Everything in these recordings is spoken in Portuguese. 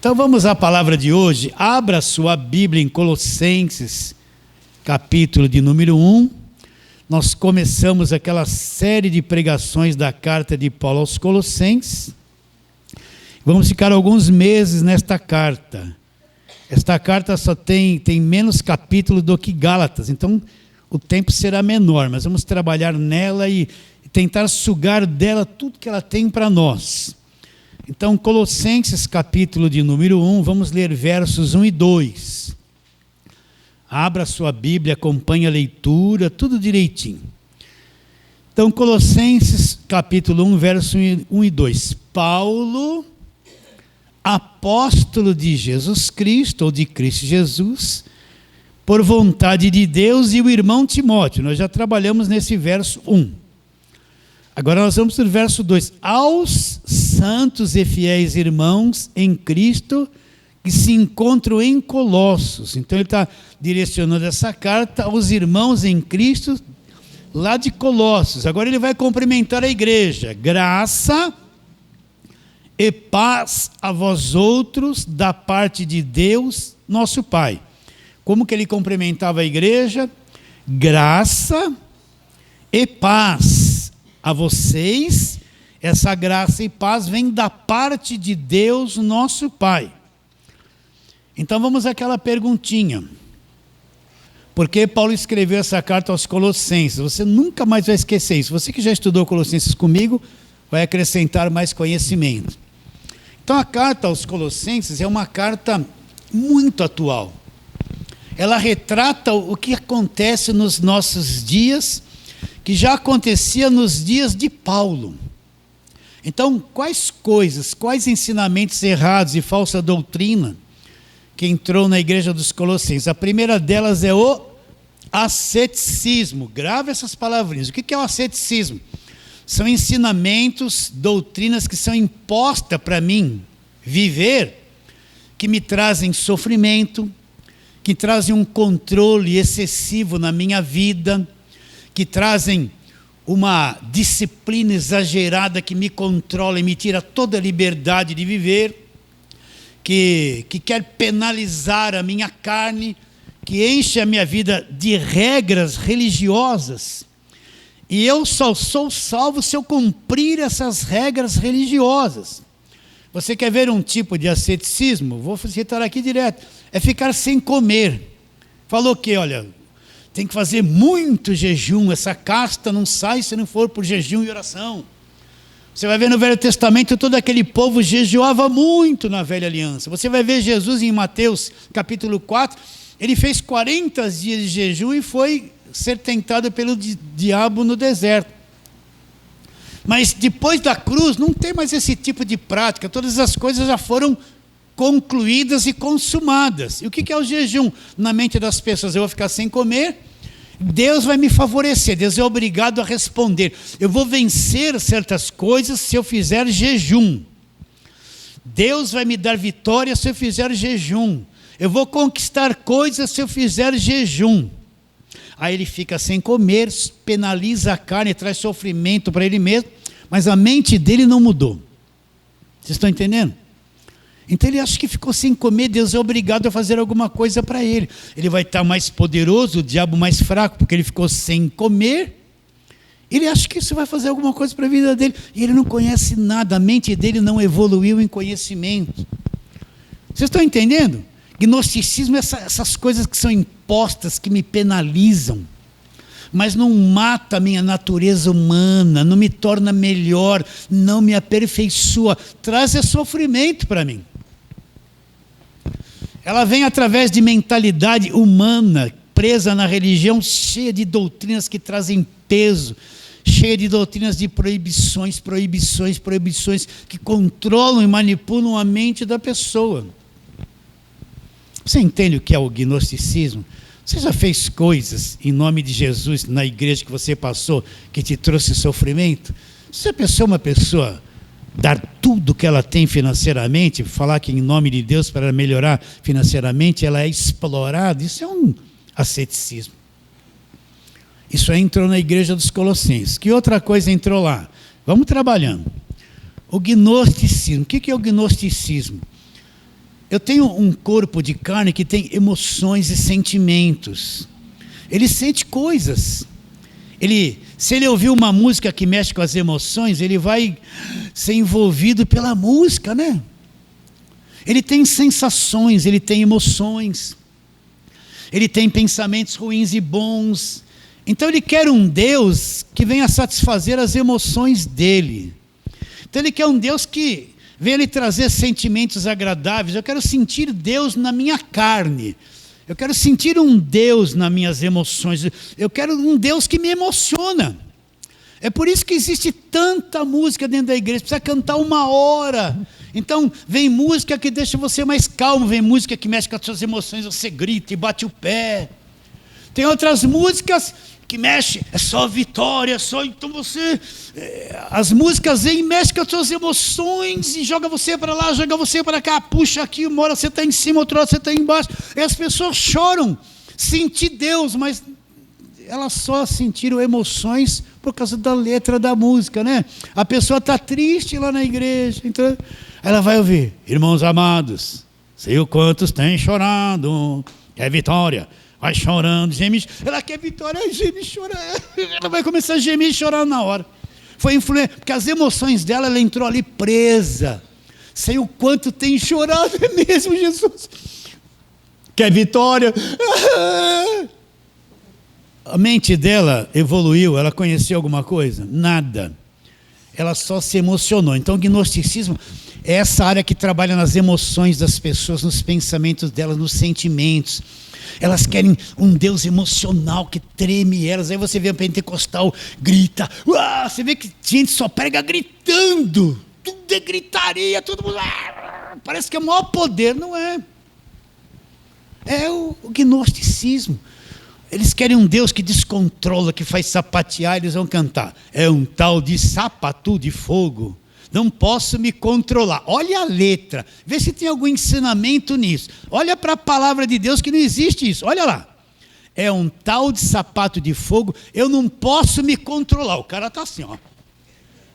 Então vamos à palavra de hoje. Abra sua Bíblia em Colossenses, capítulo de número 1. Nós começamos aquela série de pregações da carta de Paulo aos Colossenses. Vamos ficar alguns meses nesta carta. Esta carta só tem menos capítulo do que Gálatas, então o tempo será menor, mas vamos trabalhar nela e tentar sugar dela tudo que ela tem para nós. Então, Colossenses, capítulo de número 1, vamos ler versos 1 e 2. Abra sua Bíblia, acompanhe a leitura, tudo direitinho. Então, Colossenses, capítulo 1, versos 1 e 2. Paulo, apóstolo de Jesus Cristo, ou de Cristo Jesus, por vontade de Deus, e o irmão Timóteo. Nós já trabalhamos nesse verso 1. Agora nós vamos para o verso 2. Aos santos e fiéis irmãos em Cristo que se encontram em Colossos. Então ele está direcionando essa carta aos irmãos em Cristo lá de Colossos. Agora ele vai cumprimentar a igreja. Graça e paz a vós outros da parte de Deus, nosso Pai. Como que ele cumprimentava a igreja? Graça e paz a vocês. Essa graça e paz vem da parte de Deus, nosso Pai. Então vamos àquela perguntinha. Por que Paulo escreveu essa carta aos Colossenses? Você nunca mais vai esquecer isso. Você que já estudou Colossenses comigo, vai acrescentar mais conhecimento. Então a carta aos Colossenses é uma carta muito atual. Ela retrata o que acontece nos nossos dias, que já acontecia nos dias de Paulo. Então, quais ensinamentos errados e falsa doutrina que entrou na igreja dos Colossenses? A primeira delas é o asceticismo. Grave essas palavrinhas. O que é o asceticismo? São ensinamentos, doutrinas que são impostas para mim viver, que me trazem sofrimento, que trazem um controle excessivo na minha vida, que trazem uma disciplina exagerada que me controla e me tira toda a liberdade de viver, que quer penalizar a minha carne, que enche a minha vida de regras religiosas. E eu só sou salvo se eu cumprir essas regras religiosas. Você quer ver um tipo de asceticismo? Vou citar aqui direto. É ficar sem comer. Falou que, olha, tem que fazer muito jejum. Essa casta não sai se não for por jejum e oração. Você vai ver no Velho Testamento, todo aquele povo jejuava muito na Velha Aliança. Você vai ver Jesus em Mateus capítulo 4. Ele fez 40 dias de jejum e foi ser tentado pelo diabo no deserto. Mas depois da cruz não tem mais esse tipo de prática. Todas as coisas já foram concluídas e consumadas. E o que é o jejum? Na mente das pessoas, eu vou ficar sem comer, Deus vai me favorecer, Deus é obrigado a responder. Eu vou vencer certas coisas se eu fizer jejum. Deus vai me dar vitória se eu fizer jejum. Eu vou conquistar coisas se eu fizer jejum. Aí ele fica sem comer, penaliza a carne, traz sofrimento para ele mesmo, mas a mente dele não mudou. Vocês estão entendendo? Então ele acha que ficou sem comer, Deus é obrigado a fazer alguma coisa para ele. Ele vai estar mais poderoso, o diabo mais fraco, porque ele ficou sem comer. Ele acha que isso vai fazer alguma coisa para a vida dele. E ele não conhece nada, a mente dele não evoluiu em conhecimento. Vocês estão entendendo? Gnosticismo é essas coisas que são impostas, que me penalizam, mas não mata a minha natureza humana, não me torna melhor, não me aperfeiçoa, traz sofrimento para mim. Ela vem através de mentalidade humana, presa na religião, cheia de doutrinas que trazem peso, cheia de doutrinas de proibições, que controlam e manipulam a mente da pessoa. Você entende o que é o gnosticismo? Você já fez coisas em nome de Jesus na igreja que você passou que te trouxe sofrimento? Se a pessoa é uma pessoa dar tudo que ela tem financeiramente, falar que em nome de Deus para melhorar financeiramente, ela é explorada, isso é um asceticismo. Isso aí entrou na igreja dos Colossenses. Que outra coisa entrou lá? Vamos trabalhando. O gnosticismo. O que é o gnosticismo? eu tenho um corpo de carne que tem emoções e sentimentos. Ele sente coisas. Se ele ouvir uma música que mexe com as emoções, ele vai ser envolvido pela música, né? Ele tem sensações, ele tem emoções. Ele tem pensamentos ruins e bons. Então ele quer um Deus que venha satisfazer as emoções dele. Então ele quer um Deus que venha lhe trazer sentimentos agradáveis. Eu quero sentir Deus na minha carne. Eu quero sentir um Deus nas minhas emoções. Eu quero um Deus que me emociona. É por isso que existe tanta música dentro da igreja. Precisa cantar 1 hora. Então vem música que deixa você mais calmo. Vem música que mexe com as suas emoções. Você grita e bate o pé. Tem outras músicas que mexe, é só vitória, é só... Então você... as músicas vêm e mexem com as suas emoções e joga você para lá, joga você para cá, puxa aqui, uma hora você está em cima, outra hora você está embaixo. E as pessoas choram, sentir Deus, mas elas só sentiram emoções por causa da letra da música, né? A pessoa está triste lá na igreja, então ela vai ouvir: irmãos amados, sei o quantos têm chorado, é vitória. Vai chorando, geme, ela quer vitória, geme, chora. Ela vai começar a gemer e chorar na hora. Foi influência, porque as emoções dela, ela entrou ali presa. Sei o quanto tem chorado, é mesmo, Jesus. Quer vitória? A mente dela evoluiu, ela conheceu alguma coisa? Nada. Ela só se emocionou. Então o gnosticismo é essa área que trabalha nas emoções das pessoas, nos pensamentos delas, nos sentimentos. Elas querem um Deus emocional que treme elas. Aí você vê o pentecostal, grita. Você vê que gente só prega gritando. Tudo é gritaria, todo mundo... parece que é o maior poder. Não é. É o gnosticismo. Eles querem um Deus que descontrola, que faz sapatear. Eles vão cantar: é um tal de sapatu de fogo. Não posso me controlar. Olha a letra, vê se tem algum ensinamento nisso. Olha para a palavra de Deus que não existe isso. Olha lá. É um tal de sapato de fogo, eu não posso me controlar. O cara está assim, ó.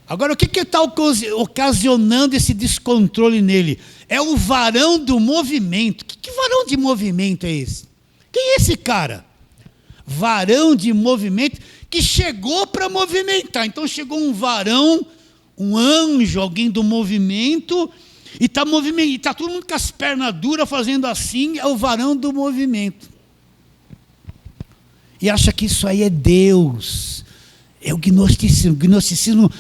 Agora, o que está ocasionando esse descontrole nele? É o varão do movimento. Que varão de movimento é esse? Quem é esse cara? Varão de movimento que chegou para movimentar. Então chegou um varão, um anjo, alguém do movimento, e está todo mundo com as pernas duras fazendo assim, é o varão do movimento. E acha que isso aí é Deus. É o gnosticismo. O gnosticismo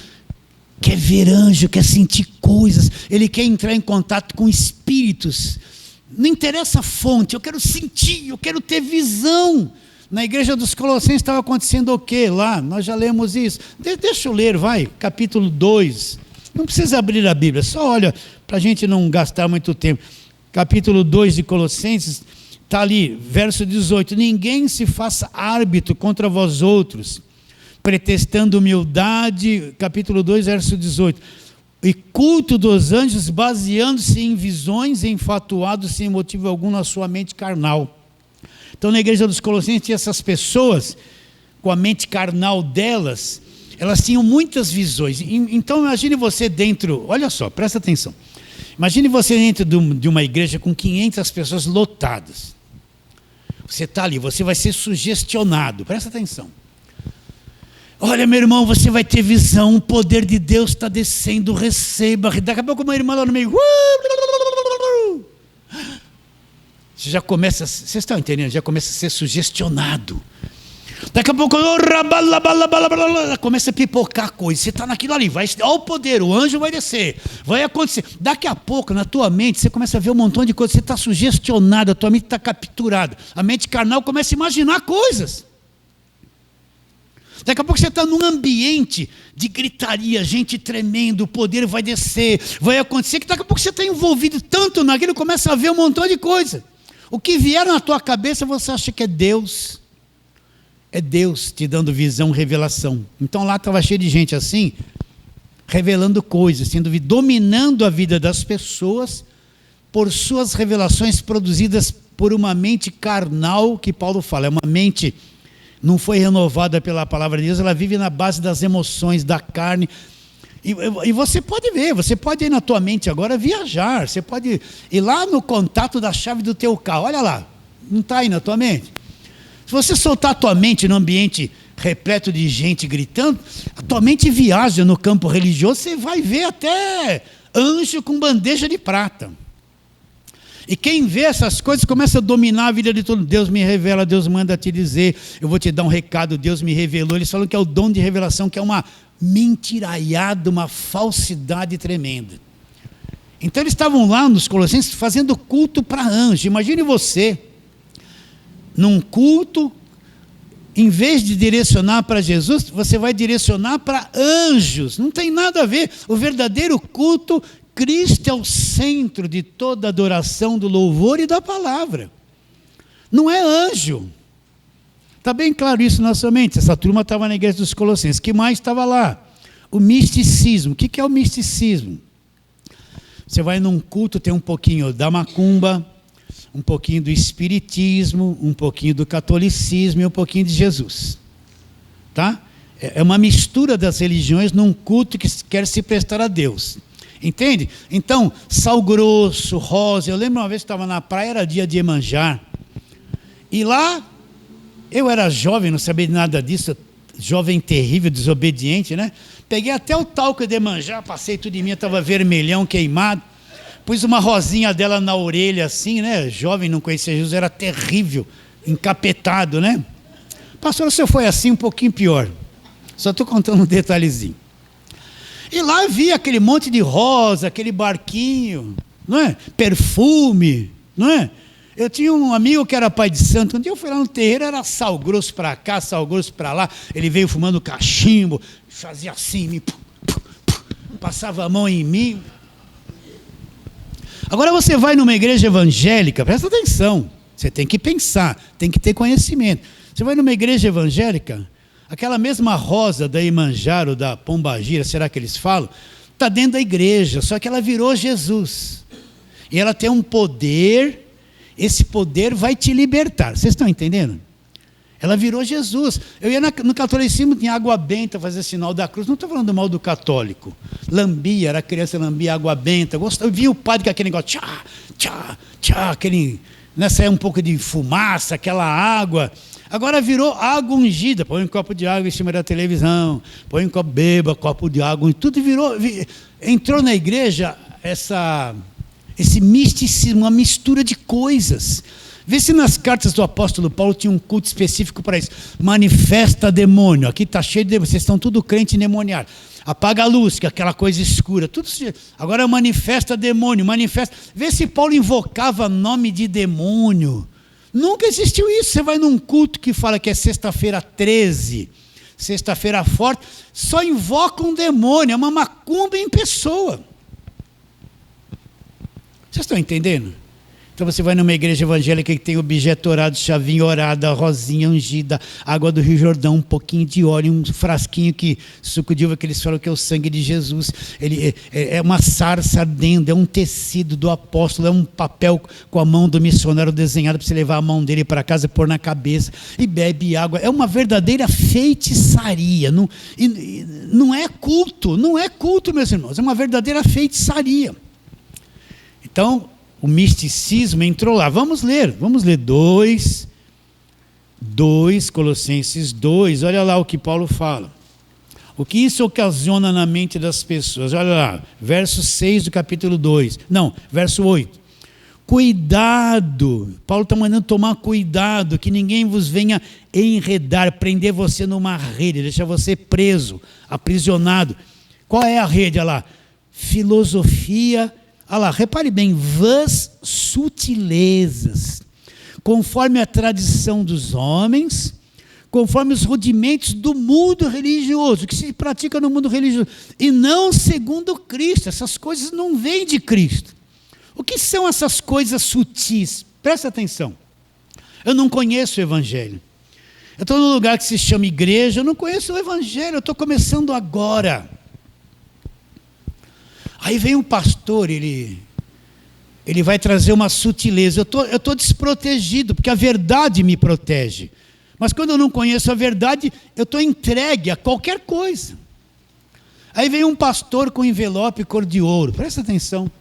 quer ver anjo, quer sentir coisas, ele quer entrar em contato com espíritos. Não interessa a fonte, eu quero sentir, eu quero ter visão. Na igreja dos Colossenses estava acontecendo o quê lá? Nós já lemos isso. Deixa eu ler, vai, capítulo 2. Não precisa abrir a Bíblia, só olha, para a gente não gastar muito tempo. Capítulo 2 de Colossenses, está ali, verso 18. Ninguém se faça árbitro contra vós outros, pretextando humildade, capítulo 2, verso 18. E culto dos anjos, baseando-se em visões, enfatuados sem motivo algum na sua mente carnal. Então, na igreja dos Colossenses, tinha essas pessoas, com a mente carnal delas, elas tinham muitas visões. Então, imagine você dentro, olha só, presta atenção. Imagine você dentro de uma igreja com 500 pessoas lotadas. Você está ali, você vai ser sugestionado, presta atenção. Olha, meu irmão, você vai ter visão, o poder de Deus está descendo, receba. Daqui a pouco uma irmã lá no meio... Você já começa, vocês estão entendendo? Já começa a ser sugestionado. Daqui a pouco, começa a pipocar coisa. Você está naquilo ali, olha o poder, o anjo vai descer, vai acontecer. Daqui a pouco, na tua mente, você começa a ver um montão de coisas. Você está sugestionado, a tua mente está capturada. A mente carnal começa a imaginar coisas. Daqui a pouco você está num ambiente de gritaria, gente tremendo, o poder vai descer, vai acontecer, que daqui a pouco você está envolvido tanto naquilo, começa a ver um montão de coisa. O que vier na tua cabeça, você acha que é Deus. É Deus te dando visão, revelação. Então lá estava cheio de gente assim, revelando coisas, dominando a vida das pessoas por suas revelações produzidas por uma mente carnal, que Paulo fala, é uma mente... não foi renovada pela palavra de Deus, ela vive na base das emoções, da carne. E você pode ver, você pode ir na tua mente agora viajar, você pode ir lá no contato da chave do teu carro, olha lá, não está aí na tua mente? Se você soltar a tua mente no ambiente repleto de gente gritando, a tua mente viaja no campo religioso, você vai ver até anjo com bandeja de prata. E quem vê essas coisas começa a dominar a vida de todo mundo. Deus me revela, Deus manda te dizer, eu vou te dar um recado, Deus me revelou. Eles falam que é o dom de revelação, que é uma mentiraiada, uma falsidade tremenda. Então eles estavam lá nos Colossenses fazendo culto para anjos. Imagine você, num culto, em vez de direcionar para Jesus, você vai direcionar para anjos. Não tem nada a ver. O verdadeiro culto, Cristo é o centro de toda adoração, do louvor e da palavra. Não é anjo. Está bem claro isso na sua mente. Essa turma estava na igreja dos Colossenses. O que mais estava lá? O misticismo. O que é o misticismo? Você vai num culto, tem um pouquinho da macumba, um pouquinho do espiritismo, um pouquinho do catolicismo e um pouquinho de Jesus. Tá? É uma mistura das religiões num culto que quer se prestar a Deus. Entende? Então, sal grosso, rosa. Eu lembro uma vez que estava na praia, era dia de Iemanjá. E lá, eu era jovem, não sabia de nada disso, jovem terrível, desobediente, né? Peguei até o talco de Iemanjá, passei tudo em mim, estava vermelhão, queimado. Pus uma rosinha dela na orelha assim, né? Jovem, não conhecia Jesus, era terrível, encapetado, né? Pastor, o senhor foi assim, um pouquinho pior. Só estou contando um detalhezinho. E lá via aquele monte de rosa, aquele barquinho, não é? Perfume, não é? Eu tinha um amigo que era pai de santo. Um dia eu fui lá no terreiro, era sal grosso para cá, sal grosso para lá. Ele veio fumando cachimbo, fazia assim, passava a mão em mim. Agora você vai numa igreja evangélica, presta atenção, você tem que pensar, tem que ter conhecimento. Você vai numa igreja evangélica, aquela mesma rosa da Iemanjá ou da Pombagira, será que eles falam? Está dentro da igreja, só que ela virou Jesus. E ela tem um poder, esse poder vai te libertar. Vocês estão entendendo? Ela virou Jesus. Eu ia no catolicismo, tinha água benta, fazia sinal da cruz. Não estou falando mal do católico. Lambia, era criança, lambia água benta. Eu via o padre com aquele negócio, tchá, tchá, tchá, aquele, nessa é um pouco de fumaça, aquela água. Agora virou água ungida. Põe um copo de água em cima da televisão, põe um copo, beba, copo de água, e tudo virou. Entrou na igreja esse misticismo, uma mistura de coisas. Vê se nas cartas do apóstolo Paulo tinha um culto específico para isso. Manifesta demônio. Aqui está cheio de demônio. Vocês estão tudo crente endemoniado. Apaga a luz, que é aquela coisa escura. Tudo. Agora manifesta demônio. Manifesta. Vê se Paulo invocava nome de demônio. Nunca existiu isso. Você vai num culto que fala que é sexta-feira 13, sexta-feira forte, só invoca um demônio. É uma macumba em pessoa. Vocês estão entendendo? Então você vai numa igreja evangélica que tem objeto orado, chavinha orada, rosinha ungida, água do Rio Jordão, um pouquinho de óleo, um frasquinho que suco de uva que eles falam que é o sangue de Jesus. Ele é uma sarça ardendo, é um tecido do apóstolo, é um papel com a mão do missionário desenhado para você levar a mão dele para casa e pôr na cabeça, e bebe água. É uma verdadeira feitiçaria. Não é culto, meus irmãos, é uma verdadeira feitiçaria. Então, o misticismo entrou lá. Vamos ler 2, Colossenses 2, olha lá o que Paulo fala. O que isso ocasiona na mente das pessoas? Olha lá, verso 6 do capítulo 2. Não, verso 8. Cuidado, Paulo está mandando tomar cuidado, que ninguém vos venha enredar, prender você numa rede, deixar você preso, aprisionado. Qual é a rede? Olha lá, filosofia. Olha lá, repare bem, vãs sutilezas, conforme a tradição dos homens, conforme os rudimentos do mundo religioso, que se pratica no mundo religioso, e não segundo Cristo. Essas coisas não vêm de Cristo. O que são essas coisas sutis? Presta atenção. Eu não conheço o Evangelho. Eu estou num lugar que se chama igreja, eu não conheço o Evangelho, eu estou começando agora. Aí vem um pastor, ele vai trazer uma sutileza. Eu estou desprotegido, porque a verdade me protege. Mas quando eu não conheço a verdade, eu estou entregue a qualquer coisa. Aí vem um pastor com envelope cor de ouro. Presta atenção.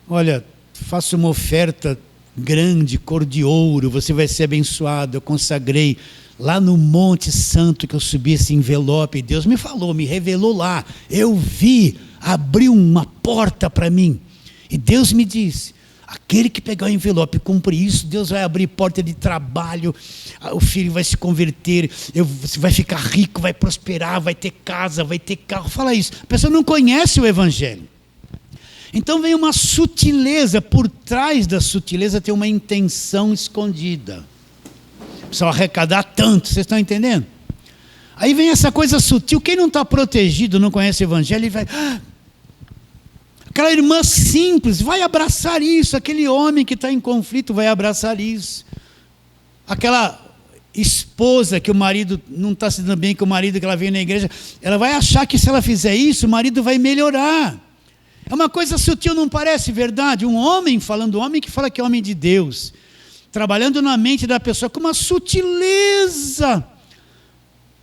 Olha, faça uma oferta grande, cor de ouro, você vai ser abençoado. Eu consagrei lá no Monte Santo que eu subi esse envelope. E Deus me falou, me revelou lá. Eu vi, abriu uma porta para mim. E Deus me disse, aquele que pegar o envelope e cumprir isso, Deus vai abrir porta de trabalho, o filho vai se converter, você vai ficar rico, vai prosperar, vai ter casa, vai ter carro. Fala isso. A pessoa não conhece o Evangelho. Então vem uma sutileza, por trás da sutileza tem uma intenção escondida. Precisa arrecadar tanto, vocês estão entendendo? Aí vem essa coisa sutil, quem não está protegido, não conhece o Evangelho, ele vai... Aquela irmã simples vai abraçar isso, aquele homem que está em conflito vai abraçar isso. Aquela esposa que o marido não está se dando bem com o marido que ela veio na igreja, ela vai achar que se ela fizer isso, o marido vai melhorar. É uma coisa sutil, não parece verdade? Um homem falando, um homem que fala que é homem de Deus, trabalhando na mente da pessoa com uma sutileza.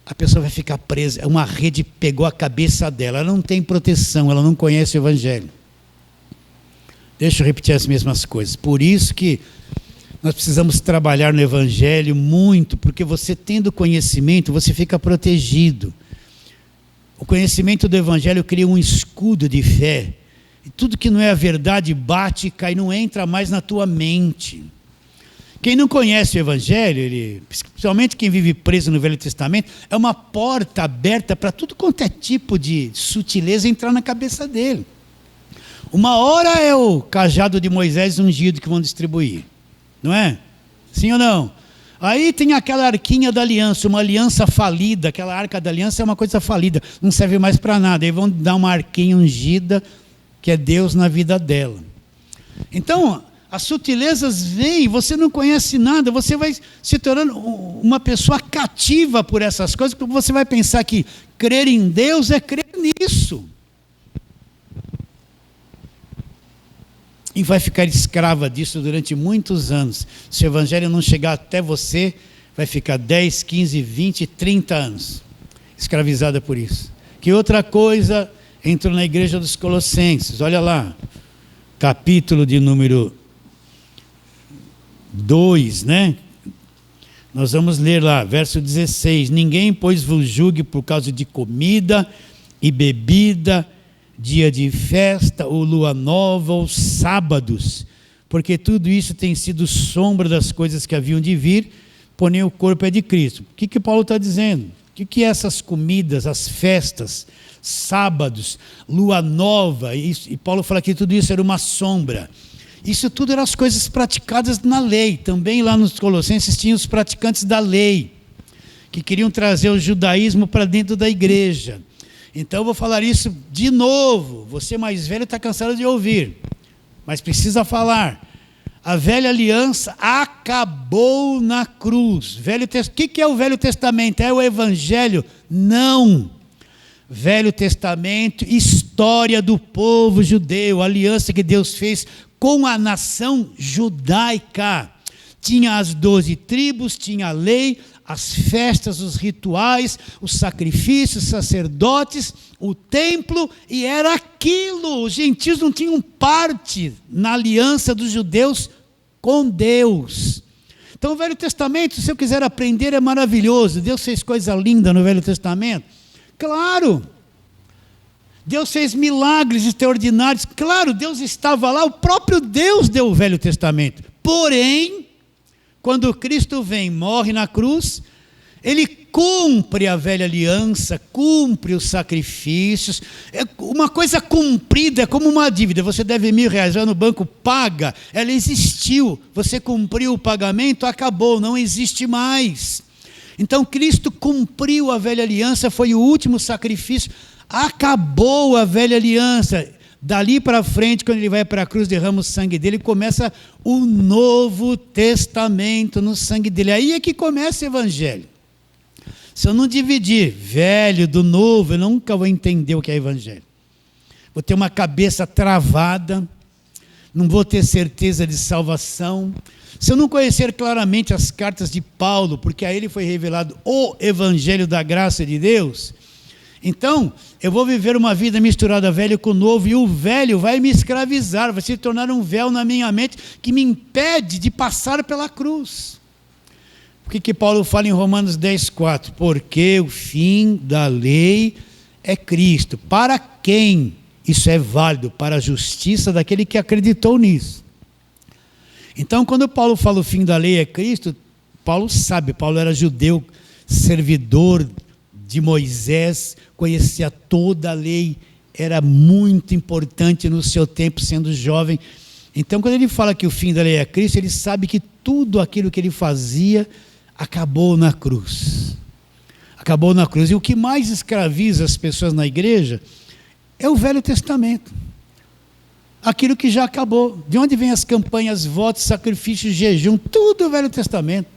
A pessoa vai ficar presa, uma rede pegou a cabeça dela, ela não tem proteção, ela não conhece o Evangelho. Deixa eu repetir as mesmas coisas. Por isso que nós precisamos trabalhar no Evangelho muito, porque você tendo conhecimento, você fica protegido. O conhecimento do Evangelho cria um escudo de fé. E tudo que não é a verdade bate e cai, não entra mais na tua mente. Quem não conhece o Evangelho, principalmente quem vive preso no Velho Testamento, é uma porta aberta para tudo quanto é tipo de sutileza entrar na cabeça dele. Uma hora é o cajado de Moisés ungido que vão distribuir, não é? Sim ou não? Aí tem aquela arquinha da aliança, uma aliança falida, aquela arca da aliança é uma coisa falida, não serve mais para nada, aí vão dar uma arquinha ungida, que é Deus na vida dela. Então, as sutilezas vêm, você não conhece nada, você vai se tornando uma pessoa cativa por essas coisas, porque você vai pensar que crer em Deus é crer nisso. E vai ficar escrava disso durante muitos anos. Se o Evangelho não chegar até você, vai ficar 10, 15, 20, 30 anos escravizada por isso. Que outra coisa entrou na igreja dos Colossenses, olha lá, capítulo de número 2, né? Nós vamos ler lá, verso 16. Ninguém, pois, vos julgue por causa de comida e bebida, dia de festa, ou lua nova, ou sábados, porque tudo isso tem sido sombra das coisas que haviam de vir, porém o corpo é de Cristo. O que Paulo está dizendo? O que é essas comidas, as festas, sábados, lua nova? E Paulo fala que tudo isso era uma sombra. Isso tudo eram as coisas praticadas na lei. Também lá nos Colossenses tinha os praticantes da lei, que queriam trazer o judaísmo para dentro da igreja. Então eu vou falar isso de novo. Você mais velho está cansado de ouvir, mas precisa falar. A velha aliança acabou na cruz. O que é o Velho Testamento? É o Evangelho? Não. Velho Testamento, história do povo judeu, a aliança que Deus fez com a nação judaica. Tinha as 12 tribos, tinha a lei, as festas, os rituais, os sacrifícios, os sacerdotes, o templo, e era aquilo. Os gentios não tinham parte na aliança dos judeus com Deus. Então o Velho Testamento, se eu quiser aprender, é maravilhoso. Deus fez coisa linda no Velho Testamento. Claro. Deus fez milagres extraordinários. Claro, Deus estava lá. O próprio Deus deu o Velho Testamento. Porém, quando Cristo vem, morre na cruz, Ele cumpre a velha aliança, cumpre os sacrifícios. Uma coisa cumprida é como uma dívida. Você deve R$1.000, vai no banco, paga. Ela existiu. Você cumpriu o pagamento, acabou, não existe mais. Então Cristo cumpriu a velha aliança, foi o último sacrifício. Acabou a velha aliança. Dali para frente, quando ele vai para a cruz, derrama o sangue dele, começa o Novo Testamento no sangue dele. Aí é que começa o Evangelho. Se eu não dividir velho do novo, eu nunca vou entender o que é Evangelho. Vou ter uma cabeça travada, não vou ter certeza de salvação. Se eu não conhecer claramente as cartas de Paulo, porque a ele foi revelado o Evangelho da graça de Deus, Então, eu vou viver uma vida misturada velho com novo, e o velho vai me escravizar, vai se tornar um véu na minha mente que me impede de passar pela cruz. O que Paulo fala em Romanos 10,4? Porque o fim da lei é Cristo. Para quem isso é válido? Para a justiça daquele que acreditou nisso. Então, quando Paulo fala o fim da lei é Cristo, Paulo sabe, Paulo era judeu, servidor de Moisés, conhecia toda a lei, era muito importante no seu tempo, sendo jovem. Então, quando ele fala que o fim da lei é Cristo, ele sabe que tudo aquilo que ele fazia acabou na cruz. Acabou na cruz. E o que mais escraviza as pessoas na igreja é o Velho Testamento. Aquilo que já acabou. De onde vêm as campanhas, votos, sacrifícios, jejum? Tudo o Velho Testamento.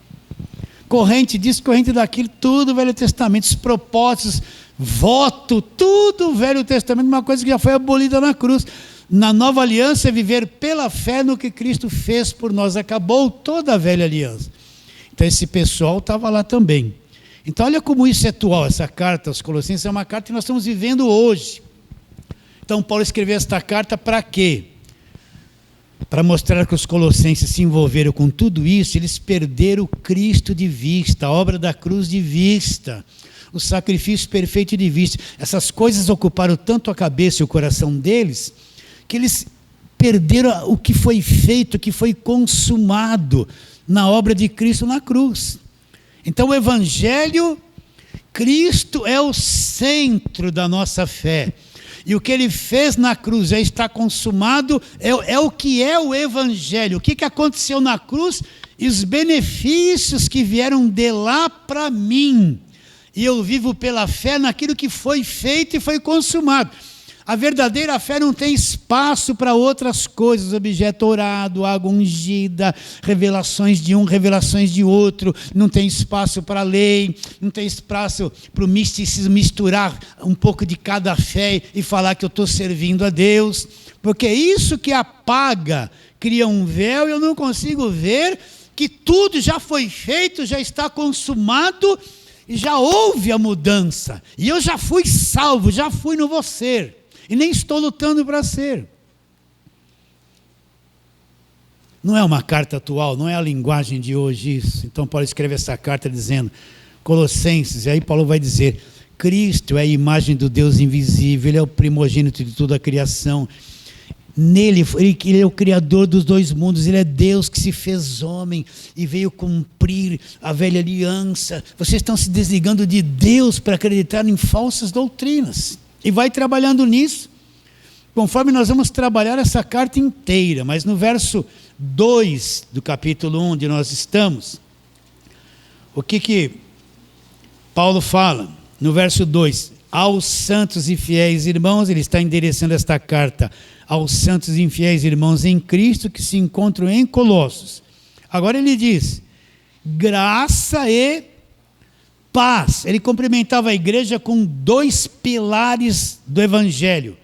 Corrente disso, corrente daquilo, tudo o Velho Testamento. Os propósitos, voto, tudo o Velho Testamento. Uma coisa que já foi abolida na cruz. Na nova aliança é viver pela fé no que Cristo fez por nós. Acabou toda a velha aliança. Então esse pessoal estava lá também. Então olha como isso é atual. Essa carta aos Colossenses é uma carta que nós estamos vivendo hoje. Então Paulo escreveu esta carta para quê? Para mostrar que os colossenses se envolveram com tudo isso, eles perderam Cristo de vista, a obra da cruz de vista, o sacrifício perfeito de vista. Essas coisas ocuparam tanto a cabeça e o coração deles, que eles perderam o que foi feito, o que foi consumado na obra de Cristo na cruz. Então o Evangelho, Cristo é o centro da nossa fé. E o que ele fez na cruz já está consumado, é o que é o Evangelho. O que aconteceu na cruz e os benefícios que vieram de lá para mim. E eu vivo pela fé naquilo que foi feito e foi consumado. A verdadeira fé não tem espaço para outras coisas, objeto orado, água ungida, revelações de um, revelações de outro, não tem espaço para a lei, não tem espaço para o misticismo, misturar um pouco de cada fé e falar que eu estou servindo a Deus, porque é isso que apaga, cria um véu e eu não consigo ver que tudo já foi feito, já está consumado e já houve a mudança, e eu já fui salvo, já fui, não vou ser. E nem estou lutando para ser. Não é uma carta atual, não é a linguagem de hoje isso. Então Paulo escreve essa carta dizendo, Colossenses, e aí Paulo vai dizer, Cristo é a imagem do Deus invisível, Ele é o primogênito de toda a criação. Nele, Ele é o Criador dos dois mundos, Ele é Deus que se fez homem e veio cumprir a velha aliança. Vocês estão se desligando de Deus para acreditar em falsas doutrinas. E vai trabalhando nisso, conforme nós vamos trabalhar essa carta inteira. Mas no verso 2 do capítulo 1, onde nós estamos, o que Paulo fala? No verso 2, aos santos e fiéis irmãos, ele está endereçando esta carta aos santos e fiéis irmãos em Cristo que se encontram em Colossos. Agora ele diz, graça e paz. Ele cumprimentava a igreja com dois pilares do Evangelho.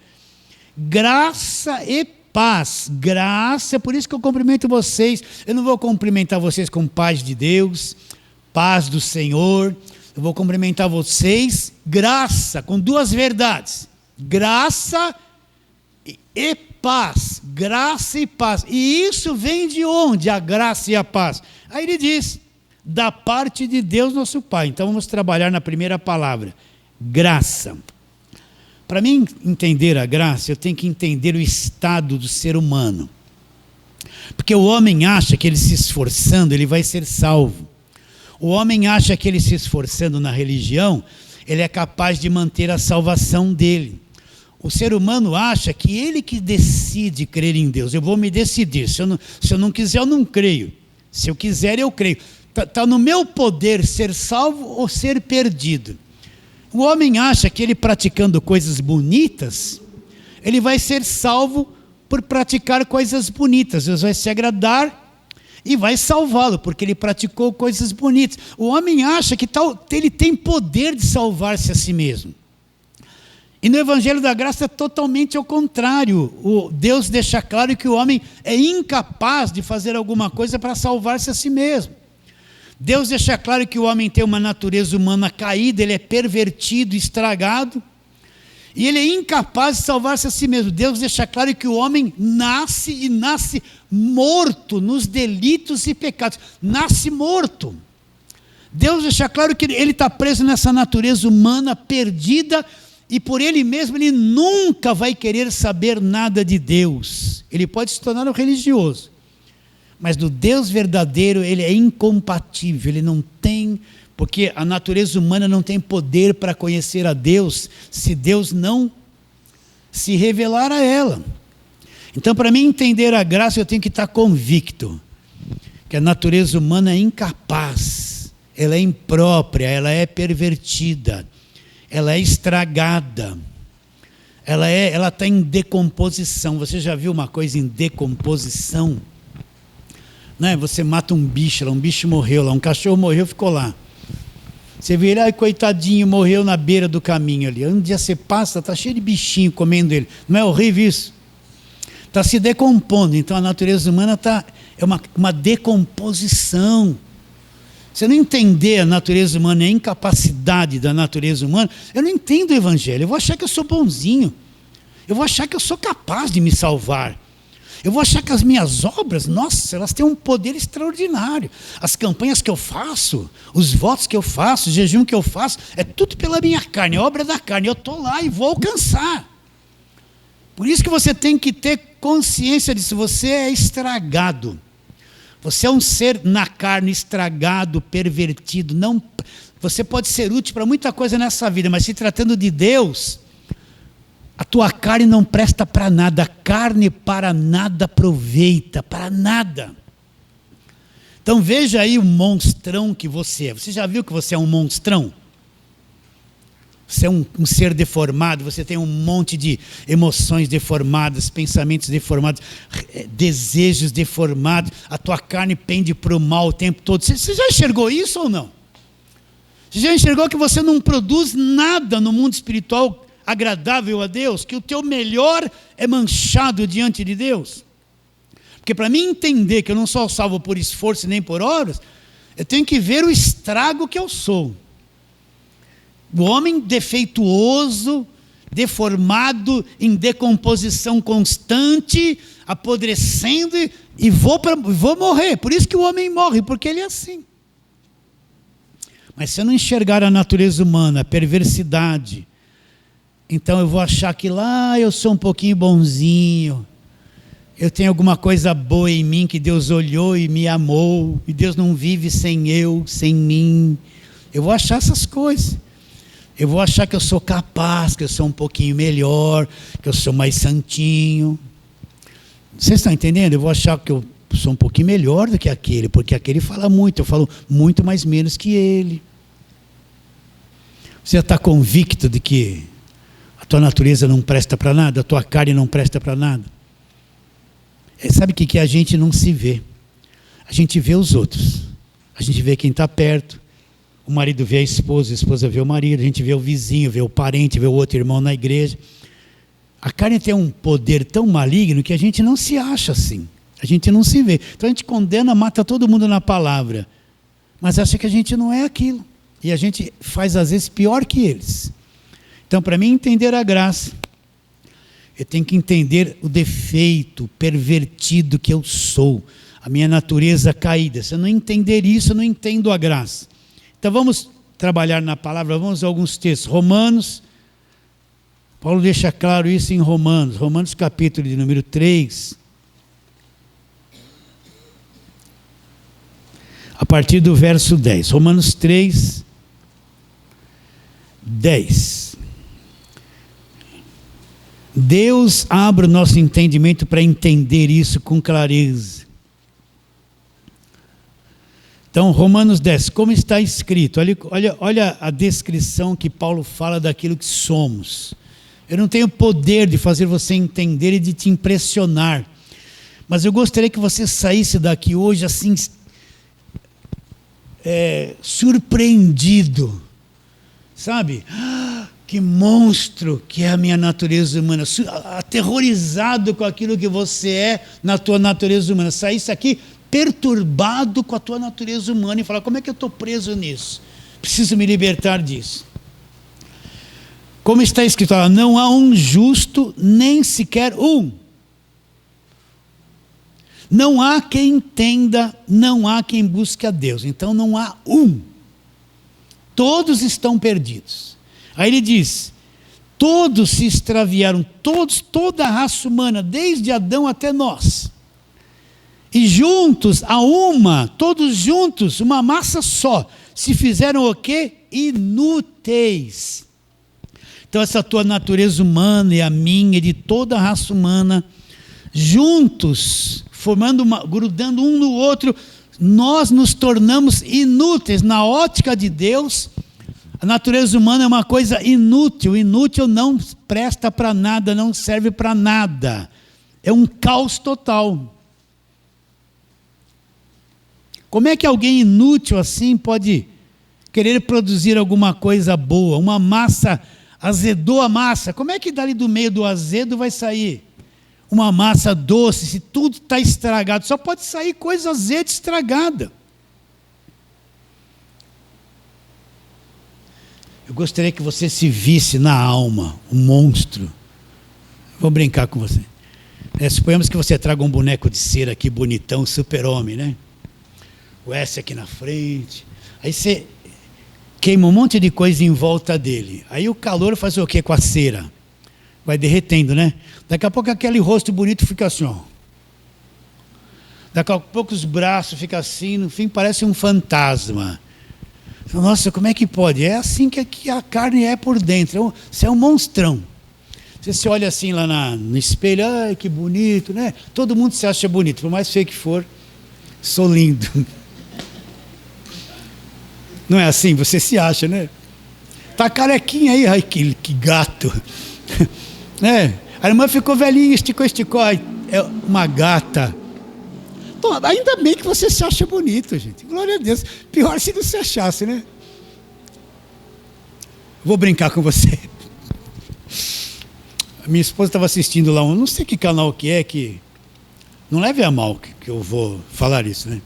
Graça e paz. Graça, por isso que eu cumprimento vocês. Eu não vou cumprimentar vocês com paz de Deus, paz do Senhor. Eu vou cumprimentar vocês, graça, com duas verdades. Graça e paz. Graça e paz. E isso vem de onde? A graça e a paz. Aí ele diz, da parte de Deus nosso Pai. Então vamos trabalhar na primeira palavra, graça. Para mim entender a graça, eu tenho que entender o estado do ser humano. Porque o homem acha que ele se esforçando, ele vai ser salvo. O homem acha que ele se esforçando na religião, ele é capaz de manter a salvação dele. O ser humano acha que ele que decide crer em Deus. Eu vou me decidir, se eu não quiser eu não creio. Se eu quiser eu creio. Está no meu poder ser salvo ou ser perdido. O homem acha que ele praticando coisas bonitas, ele vai ser salvo por praticar coisas bonitas. Deus vai se agradar e vai salvá-lo, porque ele praticou coisas bonitas. O homem acha que ele tem poder de salvar-se a si mesmo. E no Evangelho da Graça é totalmente ao contrário. Deus deixa claro que o homem é incapaz de fazer alguma coisa para salvar-se a si mesmo. Deus deixa claro que o homem tem uma natureza humana caída, ele é pervertido, estragado, e ele é incapaz de salvar-se a si mesmo. Deus deixa claro que o homem nasce morto nos delitos e pecados. Nasce morto. Deus deixa claro que ele está preso nessa natureza humana perdida, e por ele mesmo ele nunca vai querer saber nada de Deus. Ele pode se tornar um religioso, mas do Deus verdadeiro ele é incompatível, ele não tem, porque a natureza humana não tem poder para conhecer a Deus, se Deus não se revelar a ela. Então, para mim entender a graça, eu tenho que estar convicto que a natureza humana é incapaz, ela é imprópria, ela é pervertida, ela é estragada, ela está em decomposição. Você já viu uma coisa em decomposição? Não é? Você mata um bicho morreu lá, um cachorro morreu, ficou lá. Você vê ele, ai, coitadinho, morreu na beira do caminho ali. Um dia você passa, está cheio de bichinho comendo ele. Não é horrível isso? Está se decompondo. Então a natureza humana é uma decomposição. Se eu não entender a natureza humana e a incapacidade da natureza humana, eu não entendo o evangelho. Eu vou achar que eu sou bonzinho. Eu vou achar que eu sou capaz de me salvar. Eu vou achar que as minhas obras, nossa, elas têm um poder extraordinário. As campanhas que eu faço, os votos que eu faço, o jejum que eu faço, é tudo pela minha carne, é obra da carne. Eu estou lá e vou alcançar. Por isso que você tem que ter consciência disso. Você é estragado. Você é um ser na carne, estragado, pervertido. Não, você pode ser útil para muita coisa nessa vida, mas se tratando de Deus, a tua carne não presta para nada. A carne para nada aproveita, para nada. Então veja aí o monstrão que você é. Você já viu que você é um monstrão? Você é um ser deformado, você tem um monte de emoções deformadas, pensamentos deformados, desejos deformados, a tua carne pende para o mal o tempo todo. Você já enxergou isso ou não? Você já enxergou que você não produz nada no mundo espiritual agradável a Deus? Que o teu melhor é manchado diante de Deus? Porque para mim entender que eu não sou salvo por esforço nem por obras, eu tenho que ver o estrago que eu sou. O homem defeituoso, deformado, em decomposição constante, apodrecendo, e vou morrer. Por isso que o homem morre, porque ele é assim. Mas se eu não enxergar a natureza humana, a perversidade, então eu vou achar que lá eu sou um pouquinho bonzinho, eu tenho alguma coisa boa em mim, que Deus olhou e me amou, e Deus não vive sem eu, sem mim. Eu vou achar essas coisas. Eu vou achar que eu sou capaz, que eu sou um pouquinho melhor, que eu sou mais santinho. Vocês estão entendendo? Eu vou achar que eu sou um pouquinho melhor do que aquele, porque aquele fala muito, eu falo muito mais menos que ele. Você está convicto de que a tua natureza não presta para nada, a tua carne não presta para nada? Sabe o que a gente não se vê? A gente vê os outros, a gente vê quem está perto. O marido vê a esposa vê o marido, a gente vê o vizinho, vê o parente, vê o outro irmão na igreja. A carne tem um poder tão maligno que a gente não se acha assim. A gente não se vê. Então a gente condena, mata todo mundo na palavra. Mas acha que a gente não é aquilo. E a gente faz às vezes pior que eles. Então para mim entender a graça, eu tenho que entender o defeito pervertido que eu sou. A minha natureza caída. Se eu não entender isso, eu não entendo a graça. Então vamos trabalhar na palavra, vamos a alguns textos. Romanos, Paulo deixa claro isso em Romanos capítulo de número 3. A partir do verso 10. Romanos 3, 10. Deus abre o nosso entendimento para entender isso com clareza. Então, Romanos 10, como está escrito, olha a descrição que Paulo fala daquilo que somos. Eu não tenho poder de fazer você entender e de te impressionar, mas eu gostaria que você saísse daqui hoje assim, surpreendido, sabe? Que monstro que é a minha natureza humana, aterrorizado com aquilo que você é na tua natureza humana. Saísse aqui perturbado com a tua natureza humana e falar, como é que eu estou preso nisso? Preciso me libertar disso. Como está escrito, não há um justo, nem sequer um. Não há quem entenda, não há quem busque a Deus. Então não há um. Todos estão perdidos. Aí ele diz, todos se extraviaram, toda a raça humana, desde Adão até nós. E juntos, todos juntos, uma massa só, se fizeram o quê? Inúteis. Então essa tua natureza humana e a minha e de toda a raça humana, juntos, grudando um no outro, nós nos tornamos inúteis. Na ótica de Deus, a natureza humana é uma coisa inútil. Inútil não presta para nada, não serve para nada. É um caos total. Como é que alguém inútil assim pode querer produzir alguma coisa boa? Uma massa, azedou a massa. Como é que dali do meio do azedo vai sair uma massa doce, se tudo está estragado? Só pode sair coisa azeda estragada. Eu gostaria que você se visse na alma, um monstro. Vou brincar com você. Suponhamos que você traga um boneco de cera aqui, bonitão, super-homem, né? O S aqui na frente. Aí você queima um monte de coisa em volta dele. Aí o calor faz o quê com a cera? Vai derretendo, né? Daqui a pouco aquele rosto bonito fica assim, ó. Daqui a pouco os braços ficam assim, no fim parece um fantasma. Nossa, como é que pode? É assim que a carne é por dentro. Você é um monstrão. Você se olha assim lá no espelho, ai que bonito, né? Todo mundo se acha bonito, por mais feio que for, sou lindo. Não é assim? Você se acha, né? Tá carequinha aí, ai que gato. A irmã ficou velhinha, esticou, ai, é uma gata. Bom, ainda bem que você se acha bonito, gente. Glória a Deus. Pior se não se achasse, né? Vou brincar com você. A minha esposa estava assistindo lá, não sei que canal que é, que... Não leve a mal que eu vou falar isso, né?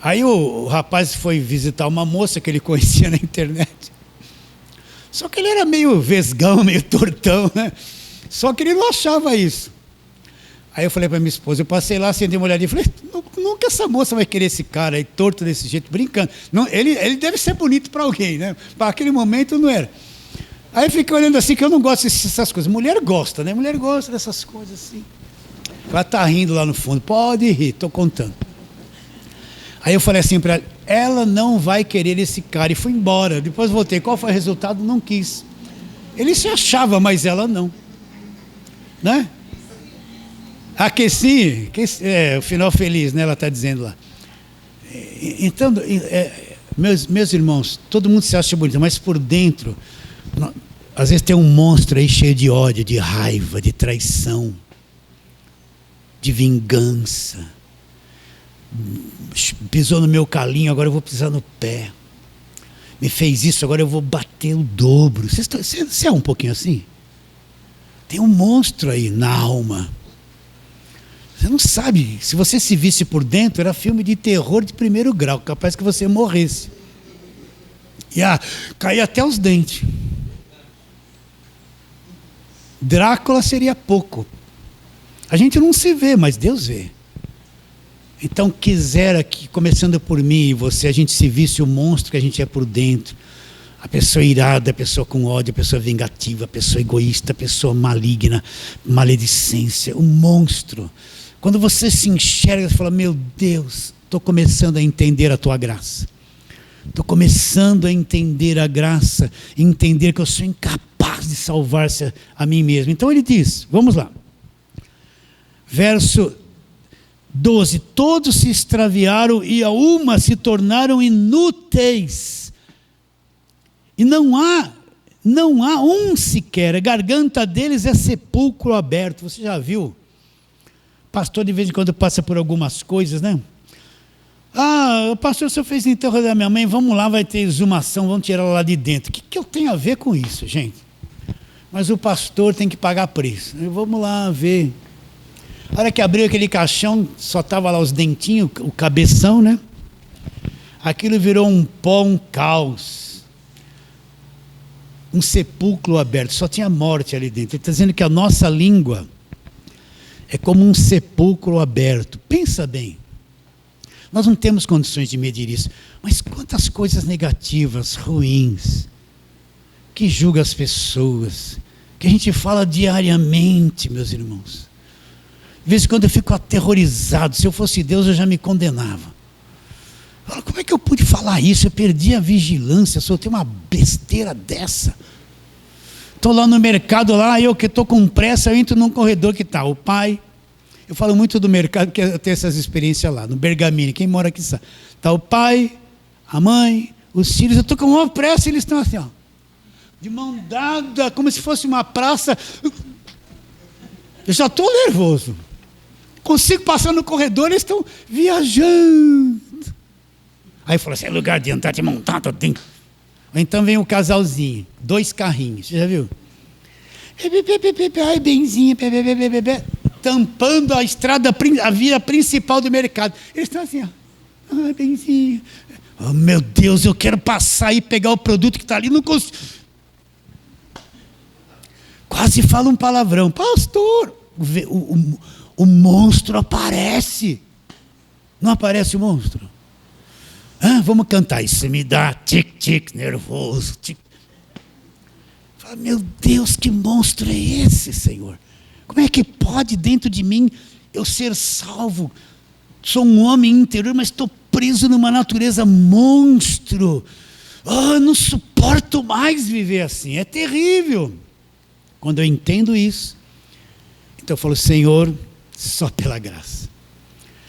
Aí o rapaz foi visitar uma moça que ele conhecia na internet. Só que ele era meio vesgão, meio tortão, né? Só que ele não achava isso. Aí eu falei para minha esposa, eu passei lá, acendi uma olhadinha e falei, nunca essa moça vai querer esse cara aí, torto desse jeito, brincando. Não, ele deve ser bonito para alguém, né? Para aquele momento não era. Aí eu fiquei olhando assim, que eu não gosto dessas coisas. Mulher gosta, né? Mulher gosta dessas coisas assim. Ela está rindo lá no fundo, pode rir, estou contando. Aí eu falei assim para ela não vai querer esse cara, e fui embora. Depois voltei, qual foi o resultado? Não quis. Ele se achava, mas ela não. Né? Aqueci, o final feliz, né? Ela está dizendo lá. Então, meus irmãos, todo mundo se acha bonito, mas por dentro, às vezes tem um monstro aí cheio de ódio, de raiva, de traição, de vingança. Pisou no meu calinho, agora eu vou pisar no pé. Me fez isso, agora eu vou bater o dobro. Você é um pouquinho assim? Tem um monstro aí na alma. Você não sabe, se você se visse por dentro, era filme de terror de primeiro grau, capaz que você morresse. E cair até os dentes. Drácula seria pouco. A gente não se vê, mas Deus vê. Então quisera que, começando por mim e você, a gente se visse o monstro que a gente é por dentro. A pessoa irada, a pessoa com ódio, a pessoa vingativa, a pessoa egoísta, a pessoa maligna, maledicência, o monstro. Quando você se enxerga, você fala, meu Deus, estou começando a entender a tua graça. Estou começando a entender a graça, entender que eu sou incapaz de salvar-se a mim mesmo. Então ele diz, vamos lá. Verso 12, todos se extraviaram e a uma se tornaram inúteis. E não há um sequer, a garganta deles é sepulcro aberto. Você já viu? Pastor de vez em quando passa por algumas coisas, né? Pastor, o senhor fez o enterro da minha mãe, vamos lá, vai ter exumação, vamos tirar ela lá de dentro. O que eu tenho a ver com isso, gente? Mas o pastor tem que pagar preço. Vamos lá ver. A hora que abriu aquele caixão, só estava lá os dentinhos, o cabeção, né? Aquilo virou um pó, um caos. Um sepulcro aberto, só tinha morte ali dentro. Ele está dizendo que a nossa língua é como um sepulcro aberto. Pensa bem. Nós não temos condições de medir isso. Mas quantas coisas negativas, ruins, que julga as pessoas, que a gente fala diariamente, meus irmãos. De vez em quando eu fico aterrorizado. Se eu fosse Deus, eu já me condenava. Como é que eu pude falar isso? Eu perdi a vigilância, soltei uma besteira dessa. Estou lá no mercado, lá, eu que estou com pressa, eu entro num corredor que está o pai. Eu falo muito do mercado, porque eu tenho essas experiências lá, no Bergamini, quem mora aqui sabe. Está o pai, a mãe, os filhos, eu estou com uma pressa e eles estão assim, ó, de mão dada, como se fosse uma praça. Eu já estou nervoso. Consigo passar no corredor, eles estão viajando. Aí falou assim, é lugar de andar de mão dada. Ou então vem um casalzinho, 2 carrinhos, você já viu? Ai, benzinha, tampando a estrada, a via principal do mercado. Eles estão assim, ó. Ai, benzinha. Oh, meu Deus, eu quero passar e pegar o produto que está ali, não consigo. Quase fala um palavrão. Pastor, o monstro aparece. Não aparece o monstro? Vamos cantar. Isso me dá tic-tic, nervoso. Tic. Fala, meu Deus, que monstro é esse, Senhor? Como é que pode dentro de mim eu ser salvo? Sou um homem interior, mas estou preso numa natureza monstro. Não suporto mais viver assim. É terrível. Quando eu entendo isso, então eu falo, Senhor, só pela graça.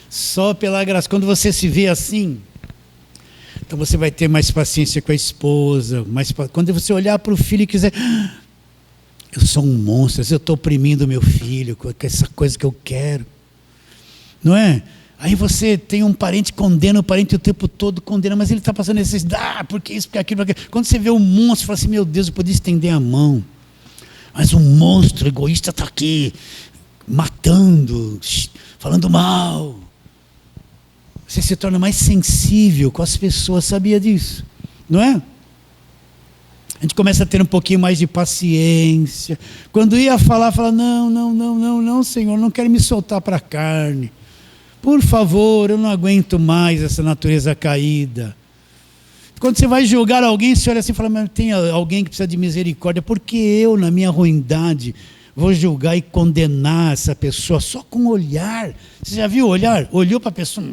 Só pela graça. Quando você se vê assim, então você vai ter mais paciência com a esposa. Quando você olhar para o filho e quiser, eu sou um monstro, eu estou oprimindo meu filho com essa coisa que eu quero. Não é? Aí você tem um parente, condena o parente o tempo todo, condena, mas ele está passando necessidade, porque isso, porque aquilo, porque aquilo. Quando você vê um monstro, fala assim, meu Deus, eu podia estender a mão. Mas um monstro egoísta está aqui, matando, falando mal. Você se torna mais sensível com as pessoas, sabia disso? Não é? A gente começa a ter um pouquinho mais de paciência. Quando ia falar, fala, não, Senhor, não quero me soltar para a carne. Por favor, eu não aguento mais essa natureza caída. Quando você vai julgar alguém, você olha assim e fala, mas tem alguém que precisa de misericórdia, porque eu, na minha ruindade, vou julgar e condenar essa pessoa só com olhar. Você já viu olhar? Olhou para a pessoa,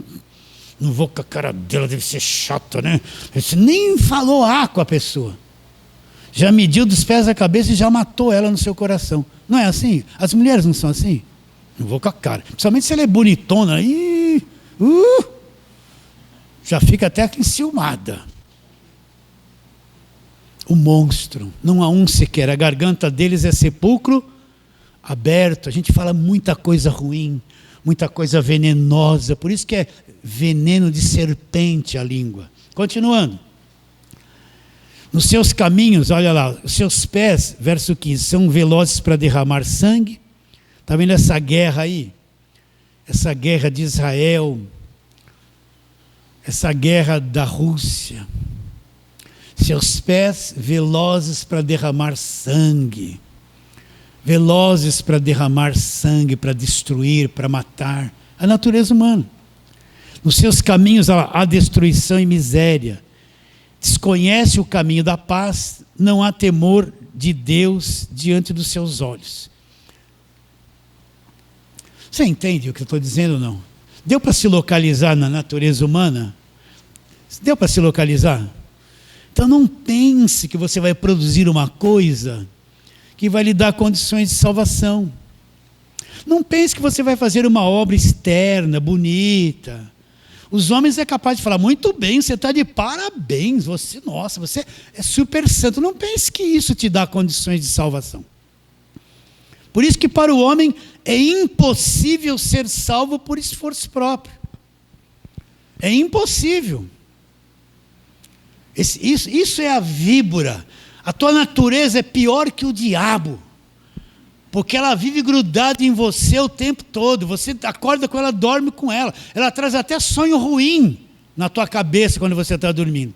não vou com a cara dela, deve ser chata, né? Você nem falou com a pessoa. Já mediu dos pés à cabeça e já matou ela no seu coração. Não é assim? As mulheres não são assim? Não vou com a cara. Principalmente se ela é bonitona. Já fica até enciumada. O monstro. Não há um sequer. A garganta deles é sepulcro aberto. A gente fala muita coisa ruim, muita coisa venenosa. Por isso que é veneno de serpente a língua. Continuando. Nos seus caminhos, olha lá, os seus pés, verso 15, são velozes para derramar sangue. Está vendo essa guerra aí? Essa guerra de Israel, essa guerra da Rússia. Seus pés velozes para derramar sangue. Velozes para derramar sangue, para destruir, para matar. A natureza humana. Nos seus caminhos há destruição e miséria. Desconhece o caminho da paz, não há temor de Deus diante dos seus olhos. Você entende o que eu estou dizendo ou não? Deu para se localizar na natureza humana? Deu para se localizar? Então não pense que você vai produzir uma coisa que vai lhe dar condições de salvação. Não pense que você vai fazer uma obra externa, bonita. Os homens é capaz de falar, muito bem, você está de parabéns, você é super santo. Não pense que isso te dá condições de salvação. Por isso que para o homem é impossível ser salvo por esforço próprio. É impossível. Isso é a víbora. A tua natureza é pior que o diabo. porque ela vive grudada em você o tempo todo. Você acorda com ela, dorme com ela. Ela traz até sonho ruim na tua cabeça quando você está dormindo.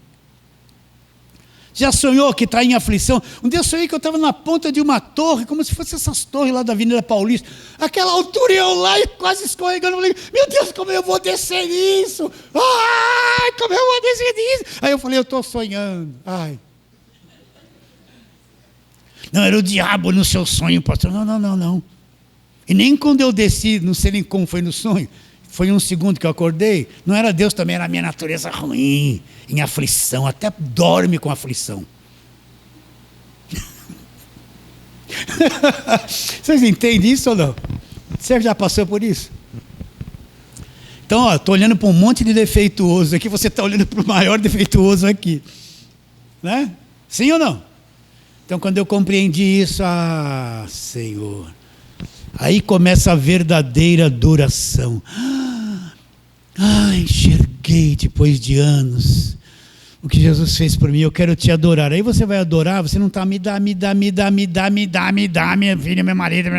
Já sonhou que está em aflição? Um dia eu sonhei que eu estava na ponta de uma torre, como se fosse essas torres lá da Avenida Paulista. Aquela altura, eu lá e quase escorregando. Eu falei, meu Deus, como eu vou descer isso? Ai, como eu vou descer isso? Aí eu falei, eu estou sonhando. Ai. Não, era o diabo no seu sonho, pastor. Não. E nem quando eu desci, não sei nem como foi no sonho, foi um segundo que eu acordei, não era Deus também, era a minha natureza ruim, em aflição, até dorme com aflição. Vocês entendem isso ou não? Você já passou por isso? Então, estou olhando para um monte de defeituoso aqui, você está olhando para o maior defeituoso aqui. Né? Sim ou não? Então, quando eu compreendi isso, Senhor, aí começa a verdadeira adoração. Enxerguei depois de anos o que Jesus fez por mim, eu quero te adorar. Aí você vai adorar, você não está, me dá, minha filha, meu marido.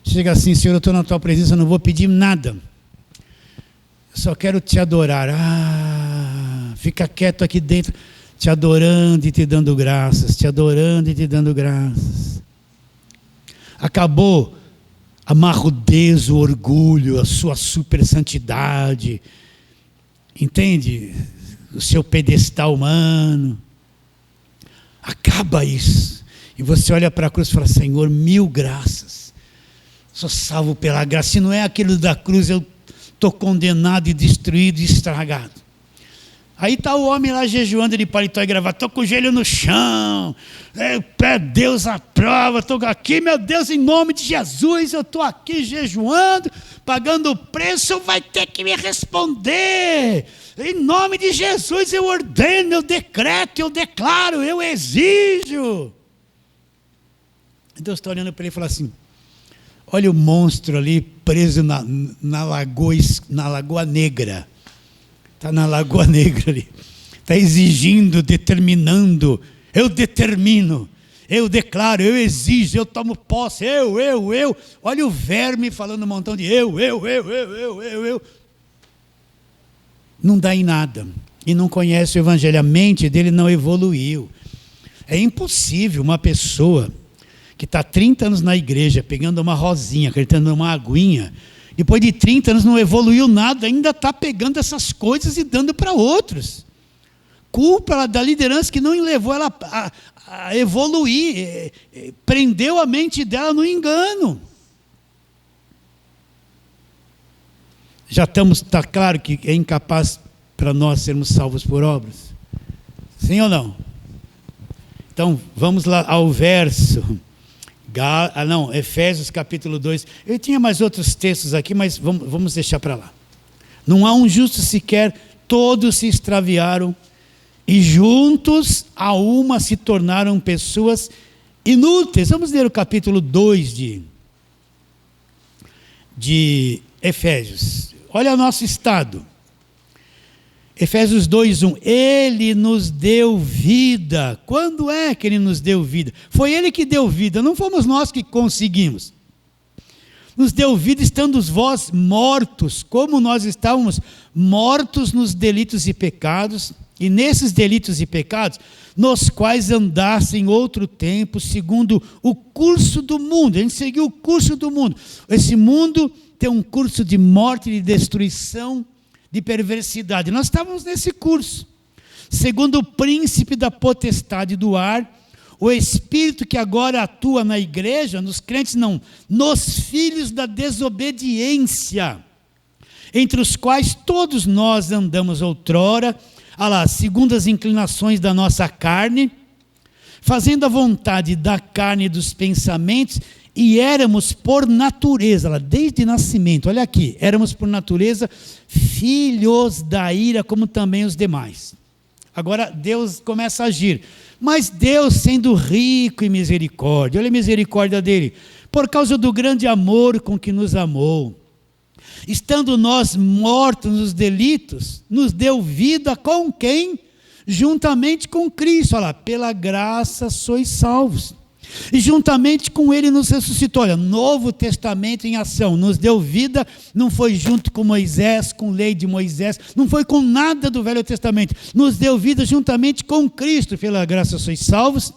Chega assim, Senhor, eu estou na tua presença, eu não vou pedir nada. Eu só quero te adorar. Fica quieto aqui dentro, te adorando e te dando graças, te adorando e te dando graças. Acabou a marrudez, o orgulho, a sua super santidade, entende? O seu pedestal humano. Acaba isso. E você olha para a cruz e fala, Senhor, 1000 graças. Sou salvo pela graça. Se não é aquilo da cruz, eu estou condenado e destruído e estragado. Aí está o homem lá jejuando de paletó e gravata, estou com o joelho no chão, pé Deus à prova, estou aqui, meu Deus, em nome de Jesus, eu estou aqui jejuando, pagando o preço, vai ter que me responder. Em nome de Jesus eu ordeno, eu decreto, eu declaro, eu exijo. Deus está olhando para ele e fala assim, olha o monstro ali preso na Lagoa Negra. Está na Lagoa Negra ali, está exigindo, determinando, eu determino, eu declaro, eu exijo, eu tomo posse, eu, olha o verme falando um montão de eu, não dá em nada, e não conhece o evangelho, a mente dele não evoluiu. É impossível uma pessoa que está 30 anos na igreja, pegando uma rosinha, acreditando numa aguinha, depois de 30 anos não evoluiu nada, ainda está pegando essas coisas e dando para outros. Culpa da liderança que não levou ela a evoluir, prendeu a mente dela no engano. Já está claro que é incapaz para nós sermos salvos por obras? Sim ou não? Então, vamos lá ao verso... Efésios capítulo 2. Eu tinha mais outros textos aqui, mas vamos deixar para lá. Não há um justo sequer, todos se extraviaram e juntos a uma se tornaram pessoas inúteis. Vamos ler o capítulo 2 de Efésios. Olha o nosso estado. Efésios 2:1, Ele nos deu vida. Quando é que Ele nos deu vida? Foi Ele que deu vida, não fomos nós que conseguimos. Nos deu vida estando vós mortos, como nós estávamos mortos nos delitos e pecados, e nesses delitos e pecados, nos quais andassem outro tempo, segundo o curso do mundo. A gente seguiu o curso do mundo. Esse mundo tem um curso de morte e de destruição, de perversidade. Nós estávamos nesse curso. Segundo o príncipe da potestade do ar, o espírito que agora atua na igreja, nos crentes não, nos filhos da desobediência, entre os quais todos nós andamos outrora, segundo as inclinações da nossa carne, fazendo a vontade da carne e dos pensamentos, e éramos por natureza, desde nascimento, olha aqui, éramos por natureza filhos da ira, como também os demais. Agora Deus começa a agir, mas Deus sendo rico em misericórdia, olha a misericórdia dele, por causa do grande amor com que nos amou, estando nós mortos nos delitos, nos deu vida com quem? Juntamente com Cristo, pela graça sois salvos. E juntamente com ele nos ressuscitou. Olha, Novo Testamento em ação, nos deu vida, não foi junto com Moisés, com lei de Moisés, não foi com nada do Velho Testamento, nos deu vida juntamente com Cristo, pela graça sois salvos,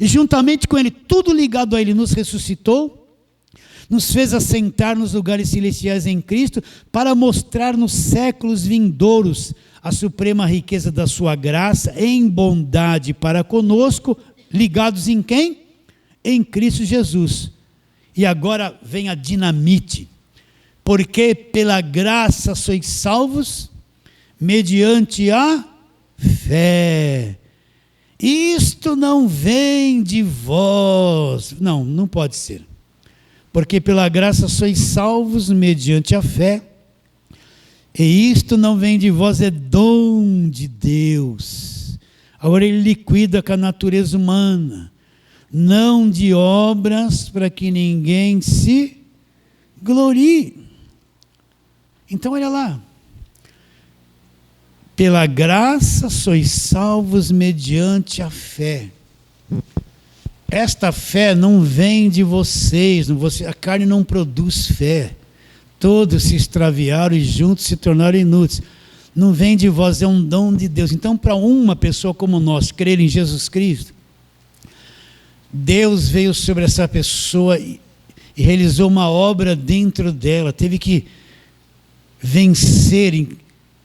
e juntamente com ele, tudo ligado a ele, nos ressuscitou, nos fez assentar nos lugares celestiais em Cristo, para mostrar nos séculos vindouros a suprema riqueza da sua graça, em bondade para conosco, ligados em quem? Em Cristo Jesus. E agora vem a dinamite. Porque pela graça sois salvos, mediante a fé. Isto não vem de vós. Não, não pode ser. Porque pela graça sois salvos, mediante a fé. E isto não vem de vós, é dom de Deus. Agora ele liquida com a natureza humana. Não de obras, para que ninguém se glorie. Então olha lá. Pela graça sois salvos mediante a fé. Esta fé não vem de vocês, a carne não produz fé. Todos se extraviaram e juntos se tornaram inúteis. Não vem de vós, é um dom de Deus. Então, para uma pessoa como nós crer em Jesus Cristo, Deus veio sobre essa pessoa e realizou uma obra dentro dela. Teve que vencer,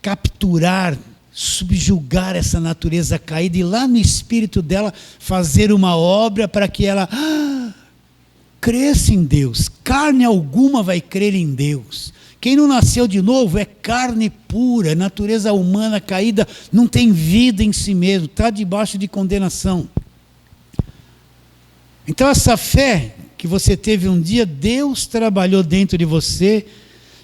capturar, subjugar essa natureza caída e lá no espírito dela fazer uma obra para que ela cresça em Deus. Carne alguma vai crer em Deus. Quem não nasceu de novo é carne pura, natureza humana caída, não tem vida em si mesmo, está debaixo de condenação. Então essa fé que você teve um dia, Deus trabalhou dentro de você,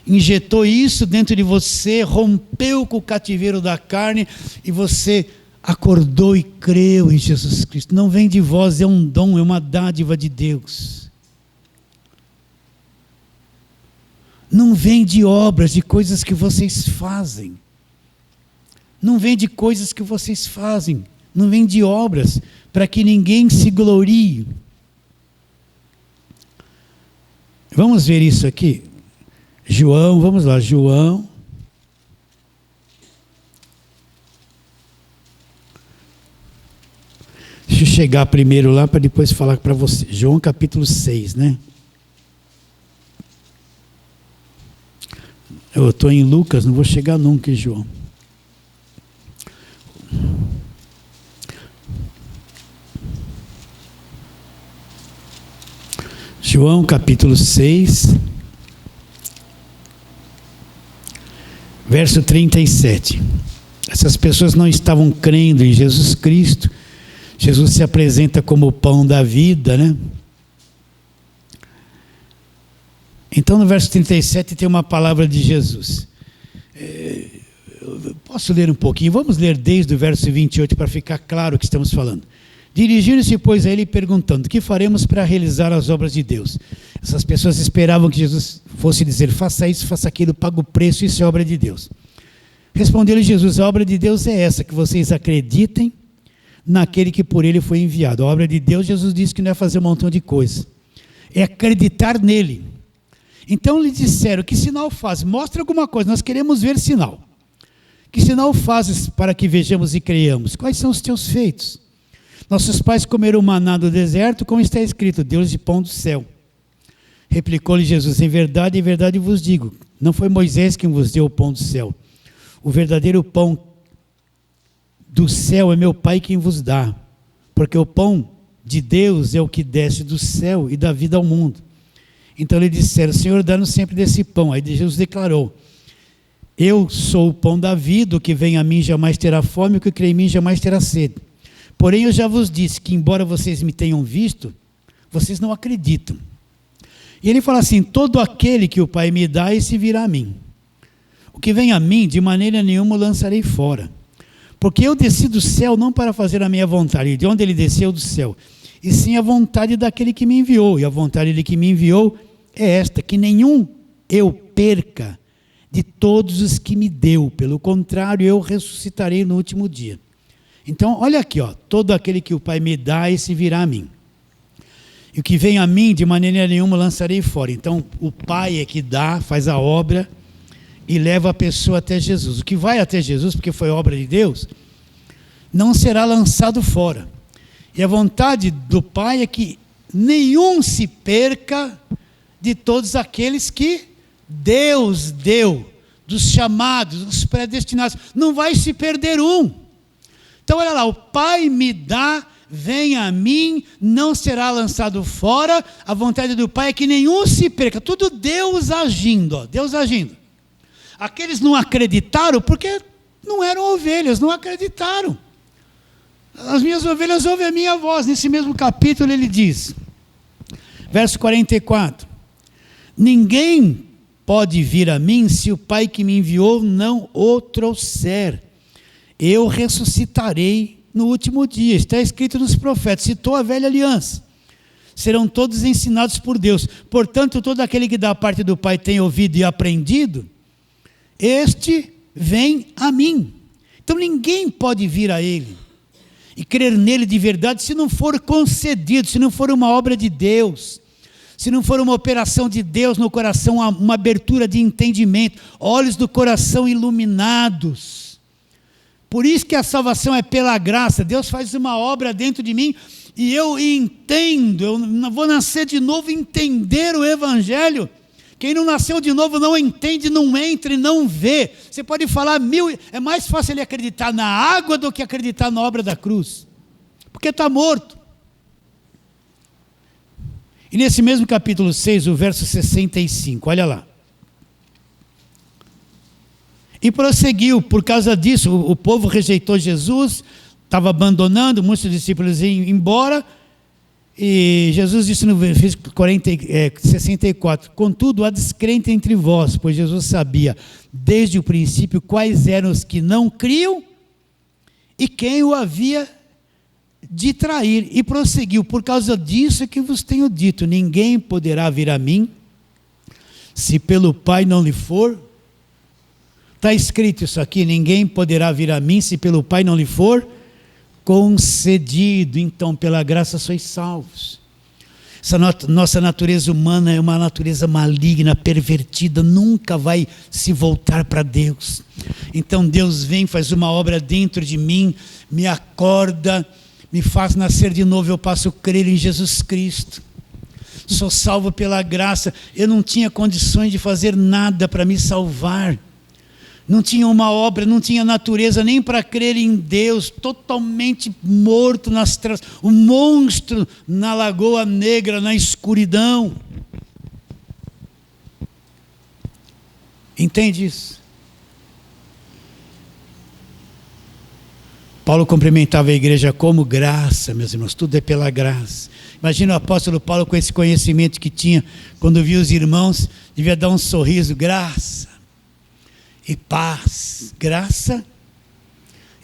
injetou isso dentro de você, rompeu com o cativeiro da carne e você acordou e creu em Jesus Cristo. Não vem de vós, é um dom, é uma dádiva de Deus. Não vem de obras, de coisas que vocês fazem. Não vem de coisas que vocês fazem. Não vem de obras, para que ninguém se glorie. Vamos ver isso aqui. João, vamos lá, João. Deixa eu chegar primeiro lá para depois falar para você. João capítulo 6, né? Eu estou em Lucas, não vou chegar nunca em João. João capítulo 6, verso 37. Essas pessoas não estavam crendo em Jesus Cristo. Jesus se apresenta como o pão da vida, né? Então no verso 37 tem uma palavra de Jesus. Posso ler um pouquinho? Vamos ler desde o verso 28 para ficar claro o que estamos falando. Dirigiram-se, pois, a ele perguntando: que faremos para realizar as obras de Deus? Essas pessoas esperavam que Jesus fosse dizer: faça isso, faça aquilo, paga o preço, isso é obra de Deus. Respondeu-lhe Jesus: a obra de Deus é essa, que vocês acreditem naquele que por ele foi enviado. A obra de Deus, Jesus disse que não é fazer um montão de coisa, é acreditar nele. Então lhe disseram: que sinal fazes? Mostra alguma coisa, nós queremos ver sinal. Que sinal fazes para que vejamos e creiamos? Quais são os teus feitos? Nossos pais comeram maná do deserto, como está escrito: deu-lhes de pão do céu. Replicou-lhe Jesus: em verdade vos digo, não foi Moisés quem vos deu o pão do céu. O verdadeiro pão do céu é meu Pai quem vos dá. Porque o pão de Deus é o que desce do céu e dá vida ao mundo. Então lhe disseram: Senhor, dá-nos sempre desse pão. Aí Jesus declarou: eu sou o pão da vida, o que vem a mim jamais terá fome, o que crê em mim jamais terá sede. Porém eu já vos disse que, embora vocês me tenham visto, vocês não acreditam. E ele fala assim: todo aquele que o Pai me dá, esse virá a mim. O que vem a mim, de maneira nenhuma o lançarei fora. Porque eu desci do céu não para fazer a minha vontade, de onde ele desceu do céu, e sim a vontade daquele que me enviou. E a vontade dele que me enviou é esta: que nenhum eu perca de todos os que me deu. Pelo contrário, eu ressuscitarei no último dia. Então, olha aqui, ó, todo aquele que o Pai me dá, esse virá a mim. E o que vem a mim, de maneira nenhuma lançarei fora. Então, o Pai é que dá, faz a obra e leva a pessoa até Jesus. O que vai até Jesus, porque foi obra de Deus, não será lançado fora. E a vontade do Pai é que nenhum se perca de todos aqueles que Deus deu, dos chamados, dos predestinados. Não vai se perder um. Então, olha lá, o Pai me dá, vem a mim, não será lançado fora. A vontade do Pai é que nenhum se perca. Tudo Deus agindo, ó, Deus agindo. Aqueles não acreditaram porque não eram ovelhas, não acreditaram. As minhas ovelhas ouvem a minha voz. Nesse mesmo capítulo ele diz, verso 44, ninguém pode vir a mim se o Pai que me enviou não o trouxer. Eu ressuscitarei no último dia. Está escrito nos profetas, citou a velha aliança. Serão todos ensinados por Deus. Portanto, todo aquele que da parte do Pai tem ouvido e aprendido, este vem a mim. Então ninguém pode vir a ele e crer nele de verdade se não for concedido, se não for uma obra de Deus, se não for uma operação de Deus no coração, uma abertura de entendimento, olhos do coração iluminados. Por isso que a salvação é pela graça. Deus faz uma obra dentro de mim e eu entendo, eu vou nascer de novo e entender o Evangelho. Quem não nasceu de novo não entende, não entra e não vê. Você pode falar mil, é mais fácil ele acreditar na água do que acreditar na obra da cruz, porque está morto. E nesse mesmo capítulo 6, o verso 65, olha lá. E prosseguiu, por causa disso, o povo rejeitou Jesus, estava abandonando, muitos discípulos iam embora, e Jesus disse no versículo 64, contudo há descrente entre vós, pois Jesus sabia desde o princípio quais eram os que não criam e quem o havia de trair, e prosseguiu, por causa disso é que vos tenho dito, ninguém poderá vir a mim, se pelo Pai não lhe for, está escrito isso aqui, ninguém poderá vir a mim, se pelo Pai não lhe for concedido. Então pela graça sois salvos. Essa nossa natureza humana é uma natureza maligna, pervertida, nunca vai se voltar para Deus. Então Deus vem, faz uma obra dentro de mim, me acorda, me faz nascer de novo, eu passo a crer em Jesus Cristo. Sou salvo pela graça. Eu não tinha condições de fazer nada para me salvar. Não tinha uma obra, não tinha natureza nem para crer em Deus, totalmente morto nas trevas, um monstro na lagoa negra, na escuridão. Entende isso? Paulo cumprimentava a igreja como graça, meus irmãos, tudo é pela graça. Imagina o apóstolo Paulo com esse conhecimento que tinha, quando via os irmãos, devia dar um sorriso, graça e paz, graça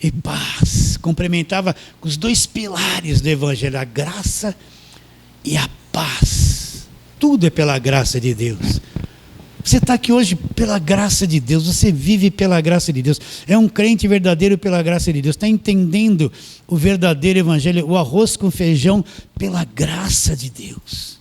e paz. Cumprimentava com os dois pilares do Evangelho, a graça e a paz. Tudo é pela graça de Deus. Você está aqui hoje pela graça de Deus, você vive pela graça de Deus, é um crente verdadeiro pela graça de Deus, está entendendo o verdadeiro Evangelho, o arroz com feijão pela graça de Deus.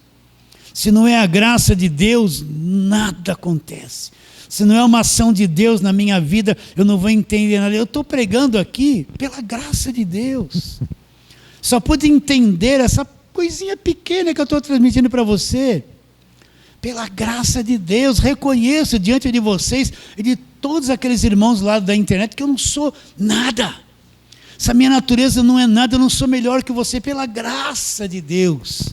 Se não é a graça de Deus, nada acontece. Se não é uma ação de Deus na minha vida, eu não vou entender nada. Eu estou pregando aqui pela graça de Deus. Só pude entender essa coisinha pequena que eu estou transmitindo para você. Pela graça de Deus, reconheço diante de vocês e de todos aqueles irmãos lá da internet que eu não sou nada. Essa minha natureza não é nada, eu não sou melhor que você, pela graça de Deus.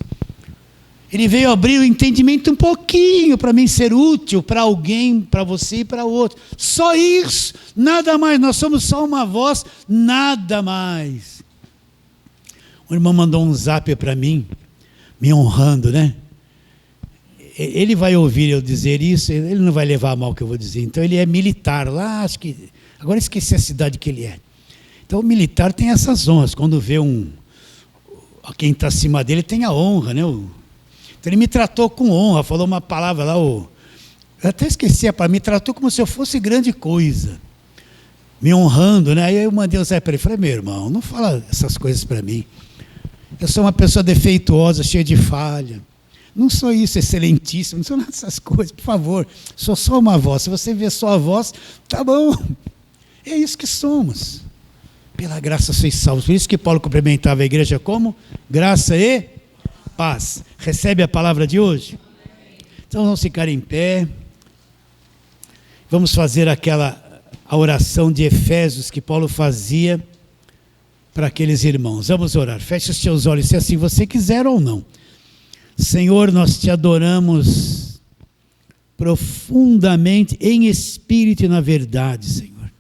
Ele veio abrir o entendimento um pouquinho para mim ser útil para alguém, para você e para outro. Só isso, nada mais. Nós somos só uma voz, nada mais. O irmão mandou um zap para mim, me honrando, né? Ele vai ouvir eu dizer isso, ele não vai levar a mal o que eu vou dizer. Então ele é militar lá, acho que... Agora esqueci a cidade que ele é. Então o militar tem essas honras. Quando vê quem está acima dele tem a honra, né? Então ele me tratou com honra, falou uma palavra lá, eu até esqueci, me tratou como se eu fosse grande coisa, me honrando, né? Aí eu mandei o Zé para ele, falei, meu irmão, não fala essas coisas para mim. Eu sou uma pessoa defeituosa, cheia de falha. Não sou isso, excelentíssimo, não sou nada dessas coisas, por favor. Sou só uma voz. Se você vê só a voz, tá bom. É isso que somos. Pela graça sois salvos. Por isso que Paulo cumprimentava a igreja como? Graça e paz. Recebe a palavra de hoje? Então vamos ficar em pé. Vamos fazer a oração de Efésios que Paulo fazia para aqueles irmãos. Vamos orar. Feche os teus olhos, se assim você quiser ou não. Senhor, nós te adoramos profundamente em espírito e na verdade, Senhor.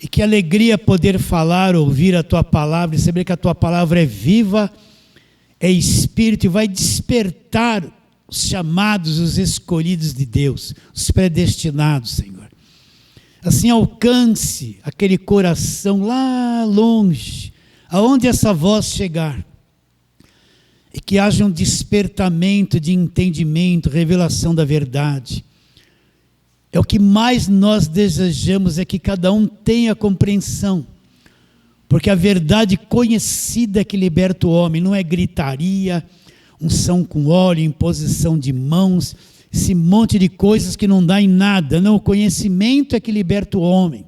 E que alegria poder falar, ouvir a tua palavra e saber que a tua palavra é viva, é espírito e vai despertar os chamados, os escolhidos de Deus, os predestinados, Senhor. Assim alcance aquele coração lá longe, aonde essa voz chegar. E que haja um despertamento de entendimento, revelação da verdade. É o que mais nós desejamos, é que cada um tenha compreensão. Porque a verdade conhecida que liberta o homem não é gritaria, unção com óleo, imposição de mãos, esse monte de coisas que não dá em nada. Não, o conhecimento é que liberta o homem.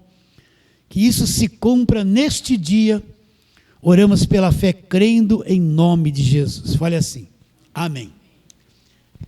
Que isso se cumpra neste dia. Oramos pela fé, crendo em nome de Jesus. Fale assim. Amém.